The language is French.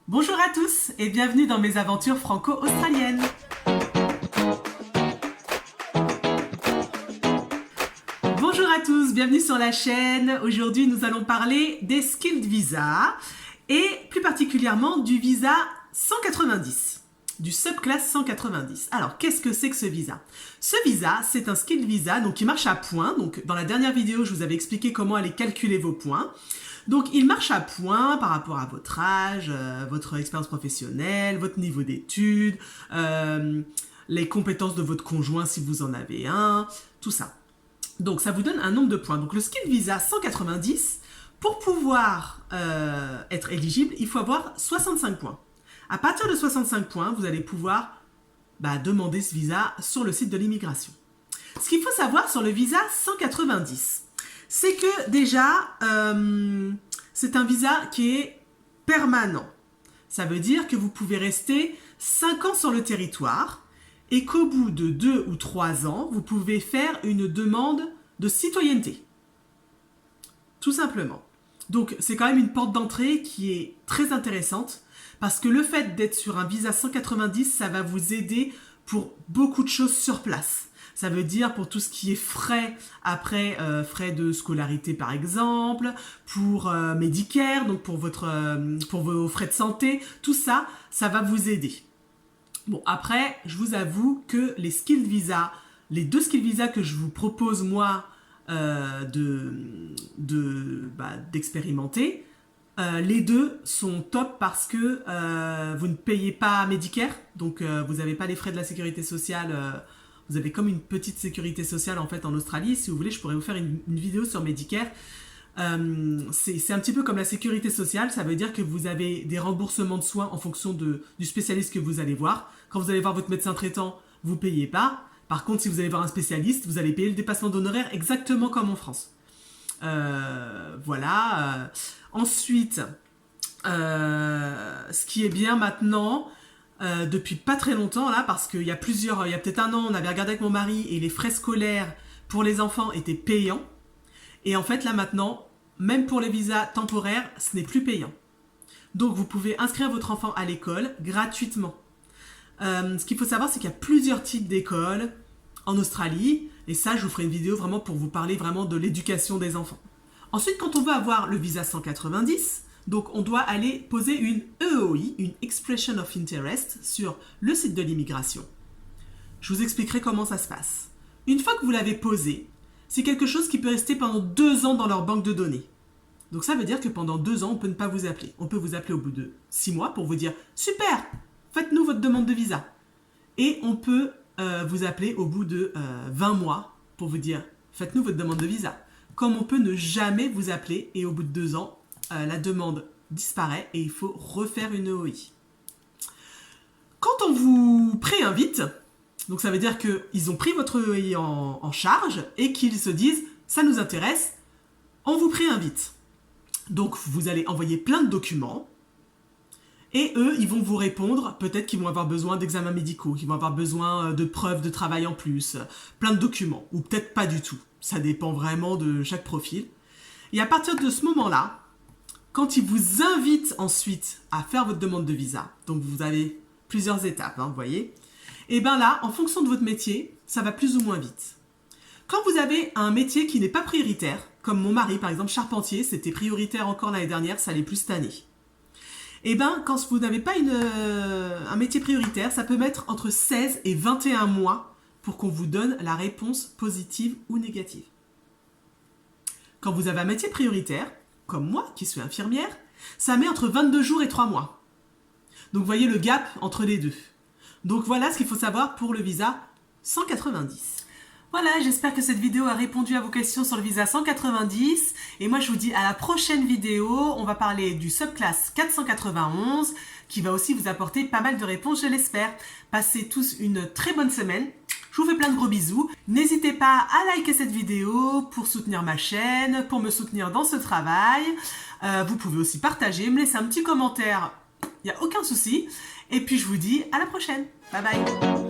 Bonjour à tous et bienvenue dans mes aventures franco-australiennes. Bonjour à tous, bienvenue sur la chaîne. Aujourd'hui, nous allons parler des Skilled Visa et plus particulièrement du visa 190, du subclass 190. Alors, qu'est-ce que c'est que ce visa? Ce visa, c'est un Skilled Visa donc qui marche à points. Donc, dans la dernière vidéo, je vous avais expliqué comment aller calculer vos points. Donc, il marche à points par rapport à votre âge, votre expérience professionnelle, votre niveau d'études, les compétences de votre conjoint si vous en avez un, tout ça. Donc, ça vous donne un nombre de points. Donc, le Skilled Visa 190, pour pouvoir être éligible, il faut avoir 65 points. À partir de 65 points, vous allez pouvoir demander ce visa sur le site de l'immigration. Ce qu'il faut savoir sur le visa 190, c'est que déjà, c'est un visa qui est permanent. Ça veut dire que vous pouvez rester 5 ans sur le territoire et qu'au bout de 2 ou 3 ans, vous pouvez faire une demande de citoyenneté. Tout simplement. Donc, c'est quand même une porte d'entrée qui est très intéressante parce que le fait d'être sur un visa 190, ça va vous aider pour beaucoup de choses sur place. Ça veut dire pour tout ce qui est frais, après frais de scolarité par exemple, pour Medicare, donc pour vos frais de santé, tout ça, ça va vous aider. Bon, après, je vous avoue que les Skilled Visa, les 2 Skilled Visa que je vous propose moi d'expérimenter, les 2 sont top parce que vous ne payez pas Medicare, donc vous n'avez pas les frais de la sécurité sociale. Vous avez comme une petite sécurité sociale en fait en Australie. Si vous voulez, je pourrais vous faire une vidéo sur Medicare. C'est un petit peu comme la sécurité sociale. Ça veut dire que vous avez des remboursements de soins en fonction du spécialiste que vous allez voir. Quand vous allez voir votre médecin traitant, vous ne payez pas. Par contre, si vous allez voir un spécialiste, vous allez payer le dépassement d'honoraires exactement comme en France. Voilà. Ensuite, ce qui est bien maintenant... depuis pas très longtemps là, parce qu'il y a peut-être un an, on avait regardé avec mon mari et les frais scolaires pour les enfants étaient payants. Et en fait là maintenant, même pour les visas temporaires, ce n'est plus payant. Donc vous pouvez inscrire votre enfant à l'école gratuitement. Ce qu'il faut savoir, c'est qu'il y a plusieurs types d'écoles en Australie. Et ça, je vous ferai une vidéo vraiment pour vous parler vraiment de l'éducation des enfants. Ensuite, quand on veut avoir le visa 190, donc, on doit aller poser une EOI, une Expression of Interest, sur le site de l'immigration. Je vous expliquerai comment ça se passe. Une fois que vous l'avez posé, c'est quelque chose qui peut rester pendant 2 ans dans leur banque de données. Donc, ça veut dire que pendant 2 ans, on peut ne pas vous appeler. On peut vous appeler au bout de 6 mois pour vous dire « Super, faites-nous votre demande de visa ». Et on peut vous appeler au bout de 20 mois pour vous dire « Faites-nous votre demande de visa ». Comme on peut ne jamais vous appeler et au bout de 2 ans, la demande disparaît et il faut refaire une EOI. Quand on vous préinvite, donc ça veut dire qu'ils ont pris votre EOI en charge et qu'ils se disent « ça nous intéresse, on vous préinvite ». Donc vous allez envoyer plein de documents et eux, ils vont vous répondre, peut-être qu'ils vont avoir besoin d'examens médicaux, qu'ils vont avoir besoin de preuves de travail en plus, plein de documents, ou peut-être pas du tout. Ça dépend vraiment de chaque profil. Et à partir de ce moment-là, quand ils vous invitent ensuite à faire votre demande de visa, donc vous avez plusieurs étapes, vous voyez, et bien là, en fonction de votre métier, ça va plus ou moins vite. Quand vous avez un métier qui n'est pas prioritaire, comme mon mari par exemple, charpentier, c'était prioritaire encore l'année dernière, ça l'est plus cette année. Et bien, quand vous n'avez pas un métier prioritaire, ça peut mettre entre 16 et 21 mois pour qu'on vous donne la réponse positive ou négative. Quand vous avez un métier prioritaire, comme moi, qui suis infirmière, ça met entre 22 jours et 3 mois. Donc, vous voyez le gap entre les deux. Donc, voilà ce qu'il faut savoir pour le visa 190. Voilà, j'espère que cette vidéo a répondu à vos questions sur le visa 190. Et moi, je vous dis à la prochaine vidéo. On va parler du subclass 491, qui va aussi vous apporter pas mal de réponses, je l'espère. Passez tous une très bonne semaine. Je vous fais plein de gros bisous. N'hésitez pas à liker cette vidéo pour soutenir ma chaîne, pour me soutenir dans ce travail. Vous pouvez aussi partager, me laisser un petit commentaire, il n'y a aucun souci. Et puis je vous dis à la prochaine. Bye bye.